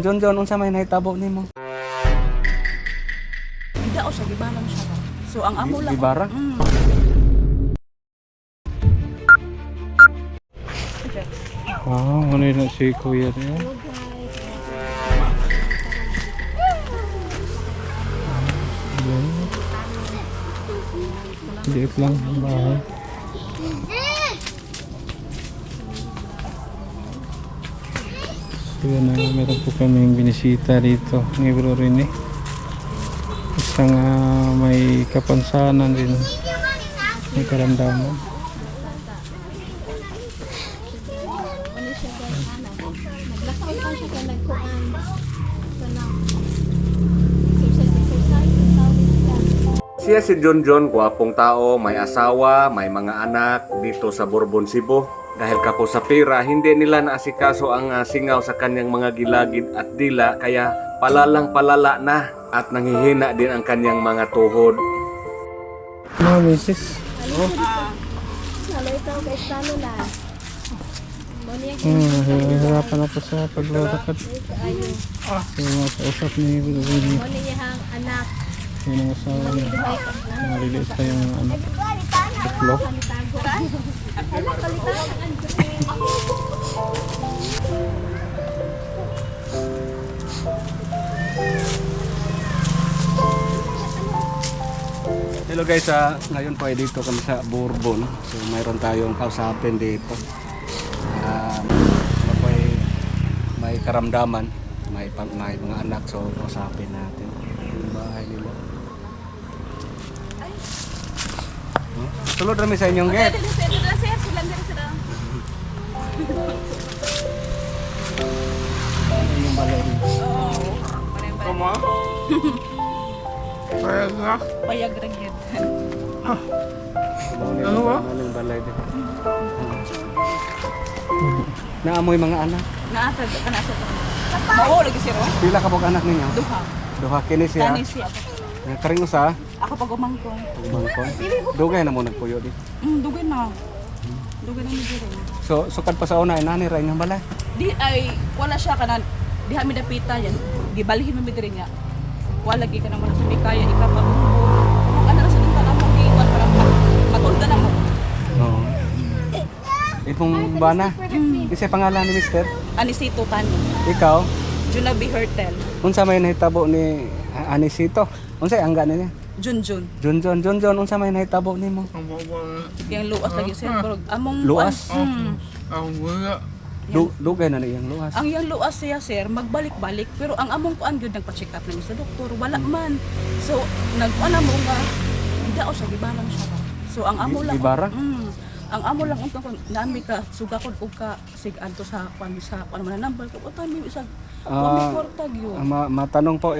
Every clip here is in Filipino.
John, unsa may nahitabo nimo? Bida o sa gibalang siya. So ang amo lang. Gibara? Ano na si Kuya niya? Liit lang ang bahay. So yun na, meron po kaming binisita dito ni Bro Rene. Isang may kapansanan din, may karamdaman. Siya si John, gwapong tao, may asawa, may mga anak dito sa Bourbon, Cebu. Dahil kapo sa pera, hindi nila naasikaso ang singaw sa kanyang mga gilagid at dila, kaya palalang palala na at nanghihina din ang kanyang mga tuhod. No, misis. Hirapan ako sa paglalakad. Kausap ni Bro Rene. anak. Yung mga asawa niya. Maliliit pa yung anak. Tuklo. Hello guys, ngayon po ay dito kami sa Bourbon. So mayroon tayong kausapin dito. Ano po ay may karamdaman, may mga anak, so kausapin natin yung bahay nila. Sulod rami sa inyong gate. Yung balay dito. Kama? Payag ragid. Ano ba? Yung balay dito. Naamoy mga anak. Naatag ka na sa to. Mao lagi si Ron. Pila ka pong anak ninyo? Duha. Duha kini siya. Kani siya. Karing usa. Ako pag umangkong. Bangkon. Dugay na mo nagpuyo di. Dugay na. Dugay na ni dire. So sukad pa sa una inani ra inyong balay. Di ay wala siya kanan. Diha mi dapita yan. Gibalhin mi dire niya. Wala gi ka naman sa di kaya ikapag. Ano na sa din ka mo giwan para matulda na mo. Oo. Itong bana. Kasi pangalan ni Mister. Anisito Tani. Ikaw, Junabi Hertel. unsa may nahitabo ni Anisito? Unsay angga niya? Junjun. John, unsa may nahitabo nimo? Yang luas lagi siya. Among Luas? Yan. Dugay na niyang luwas. Ang yang luas siya sir, magbalik-balik. Pero ang among kuan gyud nagpa-check up na sa doktor, wala man. So nag-ana mo nga ida o sa gibalang siya. So ang amo lang Gibarang? ang amo lang unta nami ka sugakon og ka sig adto sa kuan man number ko utan mi isag kwarta gyud. Matanong po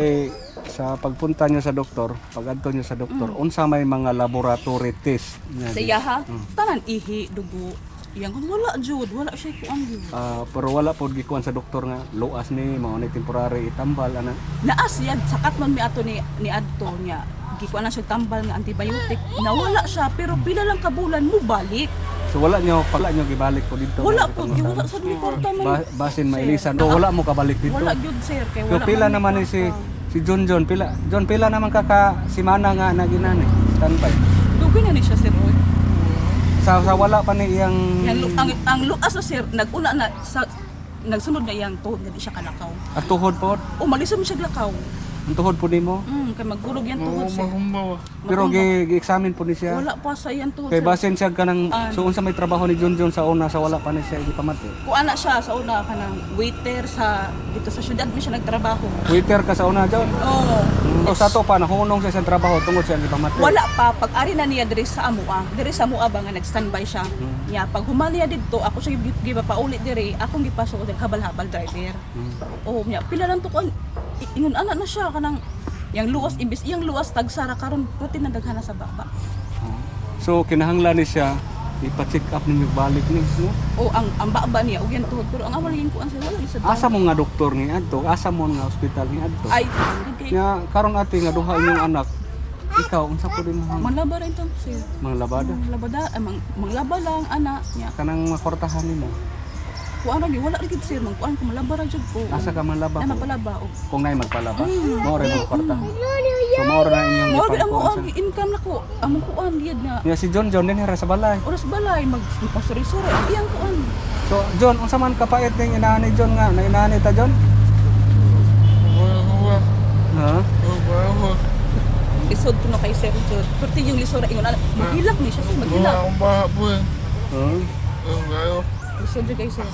sa pagpunta niyo sa doktor, pag-adto niyo sa doktor, unsa may mga laboratory test niya? Siya ha, tanan ihi, dugo. Yang wala jud, wala siya kuan gyud. Pero wala pod gikuan sa doktor nga luas ni mao ni temporary itambal ana. Naas yan, sakat man mi ato ni adto niya. Gikuan na siya tambal nga antibiotic. Nawala siya pero pila lang kabulan mo balik. So wala nyo gibalik po dito. Wala po, wala sa mi kwarta man. Basin mailisan. So wala mo kabalik dito. Wala gyud sir kay So wala. pila naman ni si John pila naman kaka simana nga na ginani standby. Dugay na ni siya sir oy. Sa wala pa ni iyang Ang luas na sir naguna na sa nagsunod na iyang tuhod nga di siya kalakaw. at tuhod po. Umalis mo siya lakaw. Ang tuhod po nimo. Kay magulog yan tuhod sir. Pero gi-examine po ni siya. Wala pa sa iyang tuhod Kay sir. basin siya kanang so unsa may trabaho ni John sa una sa wala pa ni siya gipamati. Kuan na siya sa una kanang waiter sa dito sa syudad mi siya nagtrabaho. Waiter ka sa una John. Oo. So sa to pa nahunong siya sa trabaho tungod siya gipamati. Wala pa pag-ari na niya diri sa amoa. Diri sa amoa ba nga nag-standby siya. Ya pag humaliya didto ako siya gipaulit diri, akong gipasok og habal-habal driver. Oh, nya pila lang to kon ingon ana na siya kanang yang luwas imbis iyang luwas tagsara karon puti na daghana sa baba. So kinahanglan ni siya ipa-check up ninyo balik ni no? O ang baba niya og yan tuhod pero ang awalin ko ang wala ni sa Asa mo nga doktor ni adto? Asa mo nga ospital ni adto? ay okay. Nya karon ate nga duha inyong anak. Ikaw unsa po din mo Manlaba rin tong sir. mga labada? Manglaba lang ana nya Kanang makwartahan nimo. kuan lagi wala lagi sir man kuan ko malaba ra jud ko. Asa ka man laba? Ana palaba og Kung nay magpalaba. Mo rin mo kwarta. So mo rin na inyong mo ang ipangkuan ang income nako. Amo kuan gid na. sa. Ya si John din hira sa balay. Oras balay magpasuri-suri ang iyang kuan. So John, unsa man kapait ning inaani John nga, na inaani ta John? Ha? Lisod ko na kay sir jud. Perti yung lisod ingon ana magilak ni siya magilak. Lisod jud kay sir.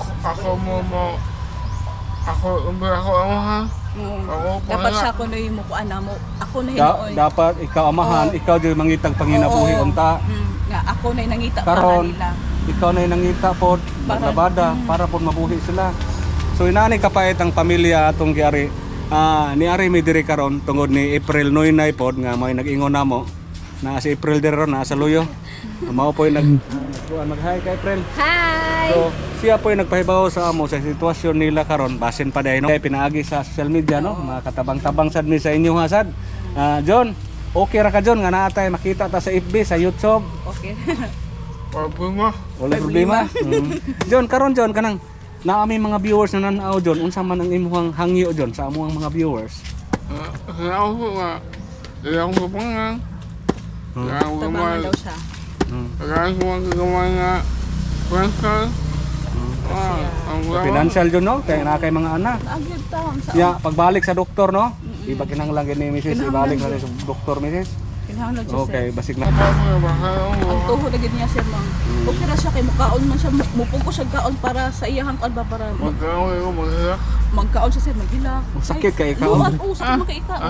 Dapat siya ko na yung mukuan na mo. Ako na hinuon. Dapat ikaw amahan, ikaw jud mangitag panginabuhi unta. Nga ako na yung nangita Karon, para nila. ikaw na yung nangita pod, maglabada para pod mabuhi sila. So inaani kapait ang pamilya atong giari. Ni ari mi diri karon tungod ni April Noynay pod nga may nag-ingon namo na si April diri ron sa Luyo. Mao po yung mag-hi kay April. Hi! So siya po yung nagpahibaw sa amo sa sitwasyon nila karon basin pa dahil no? Pinaagi sa social media no, mga katabang-tabang sad mi sa inyo hasad. John, okay ra ka John nga naa tay makita ta sa FB sa YouTube. Okay. Wala problema. John, karon John kanang naami mga viewers na nanaw John, unsa man ang imong hangyo John sa among mga viewers? Tabangan daw siya. Financial John no, kay na kay mga anak. Agad taon sa Ya, pagbalik sa doktor no, iba kinahanglan gid ni Mrs. ibalik na rin sa doktor Mrs. kinahanglan siya sir. Okay, basig na. Ang tuhod lagi niya sir mang. Okay ra siya kay mukaon man siya mupugo siya kaon para sa iyang kan ba para magkaon siya sir magila. Sakit kay ikaw. Sakit man kay ikaw.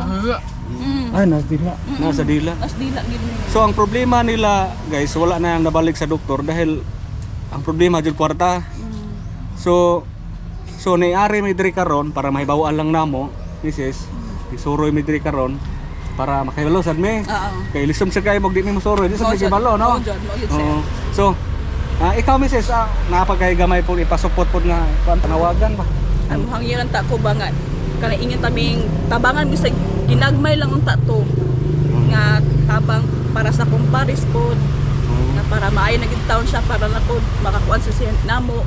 Ay, nasa dila. Nasa dila. As dila gid niya. So ang problema nila, guys, wala na yang nabalik sa doktor dahil ang problema jud kwarta. So ni-ari mi diri karon para mahibawaan lang namo, Mrs. Isuroy mi diri karon para makahibalo sad mi. Oo. Kay lisom sa kay mog di mi musuroy, di sa mahibalo no. Oo, John, mo yun sir. Oo. So ikaw Mrs. napagay gamay po ipasupot pod nga kuan tanawagan ba? Ang hangyan ta ko ba nga kana ingin taming tabangan bisag ginagmay lang unta to. Nga tabang para sa kumparis pod. Na para maayo na gid taon siya para na pod makakuan sa siya namo.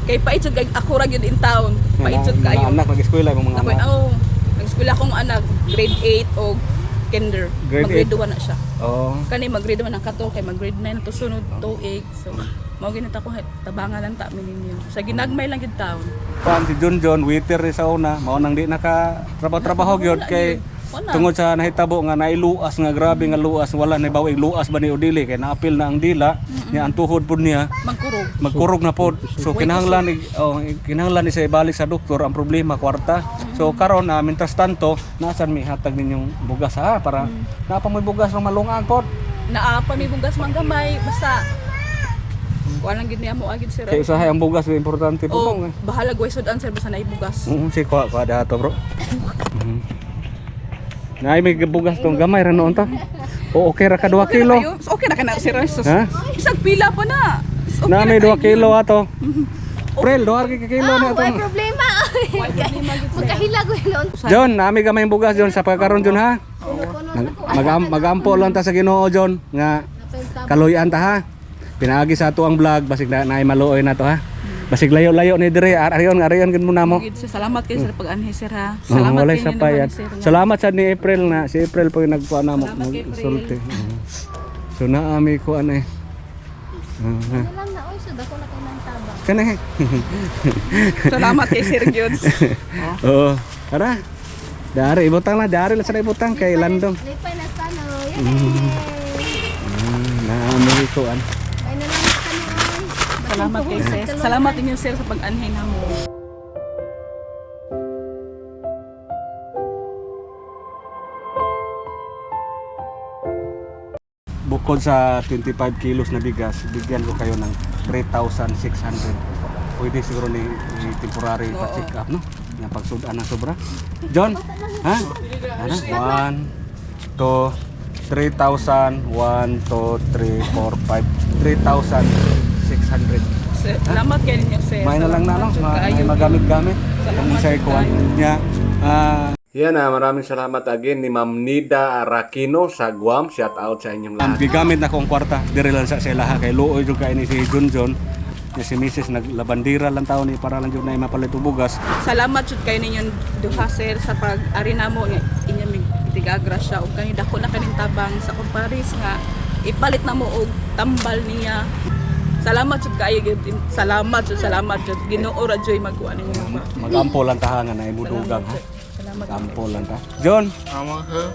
Kay pait jud kay ako ra gyud in town. Pait jud kayo. Anak nag-eskwela yung mga Ako anak. nag-eskwela akong anak grade 8 o kinder. Grade Mag-grade 1 na siya. Oh. Kani mag-grade 1 na kato kay mag-grade 9 na to sunod 2 8. So mao ginata ko tabangan lang ta ninyo. Sa ginagmay lang gid taon. Pan si John waiter rin sa una, mao nang di naka trabaho gyud kay Wala. tungod sa nahitabo nga nailuas nga grabe nga luas wala na bawig luas ba ni Odili kay naapil na ang dila niya ang tuhod pud niya Magkurog. magkurog na pod. So kinahanglan kinahanglan ni sa ibalik sa doktor ang problema kwarta. So karon mintas tanto nasan mi hatag ninyong bugas ha para napa may bugas nga malungang pod. Naapa may bugas man gamay basta wala gid niya mo agid sir. Kay usahay ang bugas importante po. Oh, bahala gaway sudan sir basta naay bugas. Si ko dato bro. Nay may bugas tong gamay ra noon ta. O okay ra ka 2 kilo. Ayun, so, okay na kana sir. Ha? Isang pila pa na. Okay Na may 2 kayo. kilo ato. Prel, 2 kilo na ato. May problema! Magkahilag ko yun. John, nami gamay bugas John sa pagkaron John ha. Magampo lang ta sa Ginoo John nga kaluyan ta ha. Pinaagi sa ato ang vlog basig na naay maluoy na to ha. Basig layo-layo ni dire. Ariyon gid mo namo. Gid, sir. Salamat kayo sir pag-anhi sir ha. Salamat Salamat walay kayo sa payat. sir. Salamat sa ni April na si April po yung nagkuha na mo Salamat kay April. sulti. So naami ko ano eh. Ano lang na, oy, so dako na kayo ng taba. Kana eh. Salamat kay Sir Jones. Oo. Tara. Dari ibutang na, dari lang sa ibutang kay Landong. Lipay na sa ano, yay! Naami ko an. Ay na lang sa ano, oy. Salamat kay sir. Salamat inyo sir sa pag-anhi namo. Bukod sa 25 kilos na bigas, bigyan ko kayo ng 3,600. Pwede siguro ni temporary Oo. pa-check up, no? Yung pagsudan ng sobra. John, ha? Ano? 1, 2, 3,000, 1, 2, 3, 4, 5, 3,600. Sir, salamat kayo ninyo sir. May na lang na, no? Salamat May kayo. magamit-gamit. Salamat Kung sa ikuan. Nya, Yan maraming salamat again ni Ma'am Nida Araquino sa Guam. Shout out sa inyong ang lahat. gigamit na kong kwarta, dire lang sa sila ha. Kay luoy jud kay ni si John. niya si Mrs. naglabandira lang taon ni para lang jud na mapalit og bugas. Salamat jud kay ninyong duha sir sa pag-ari namo nga inyong tigagrasya ug kani dako na kaning tabang sa kumparis nga ipalit namo og tambal niya. Salamat jud kayo gyud. Salamat jud Ginoo ra joy magkuha ninyo. Magampo lang ta nga na imudugang ha. Salamat. Magampo lang ta. John,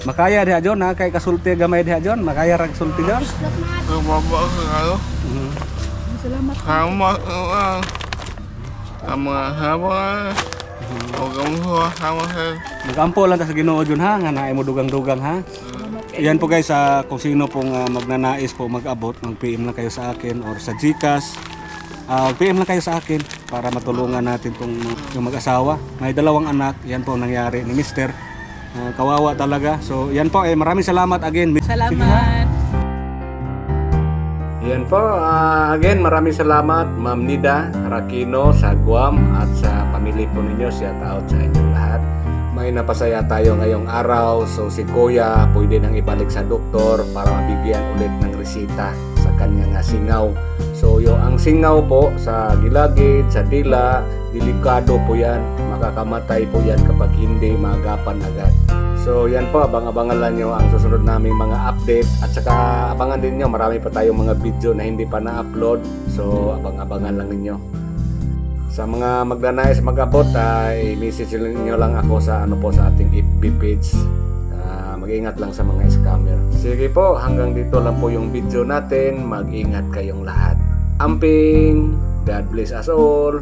makaya diha John ha kay kasulti gamay diha John, makaya ra kasulti John. Mhm. Salamat. Magampo lang ta sa Ginoo John ha nga na imudugang-dugang ha. Yan po guys, kung sino pong magnanais po mag-abot, mag-PM lang kayo sa akin or sa GCash. PM lang kayo sa akin para matulungan natin tong yung mag-asawa. May 2 anak, yan po ang nangyari ni Mister. Kawawa talaga. So yan po, maraming salamat again. Salamat. Yan po, again maraming salamat Ma'am Nida Rakino sa Guam at sa pamilya po ninyo. Shout out sa inyong lahat. May napasaya tayo ngayong araw, so si Kuya pwede nang ibalik sa doktor para mabigyan ulit ng resita sa kanyang singaw. So ang singaw po sa gilagid, sa dila, delikado po yan, makakamatay po yan kapag hindi maagapan agad. So yan po, abang-abangan lang nyo ang susunod naming mga update at saka abangan din nyo, marami pa tayong mga video na hindi pa na-upload, so abang-abangan lang ninyo. Sa mga magnanais mag-abot ay message niyo lang ako sa sa ating FB page. Mag-ingat lang sa mga scammer. Sige po, hanggang dito lang po yung video natin. Mag-ingat kayong lahat. Amping, God bless us all.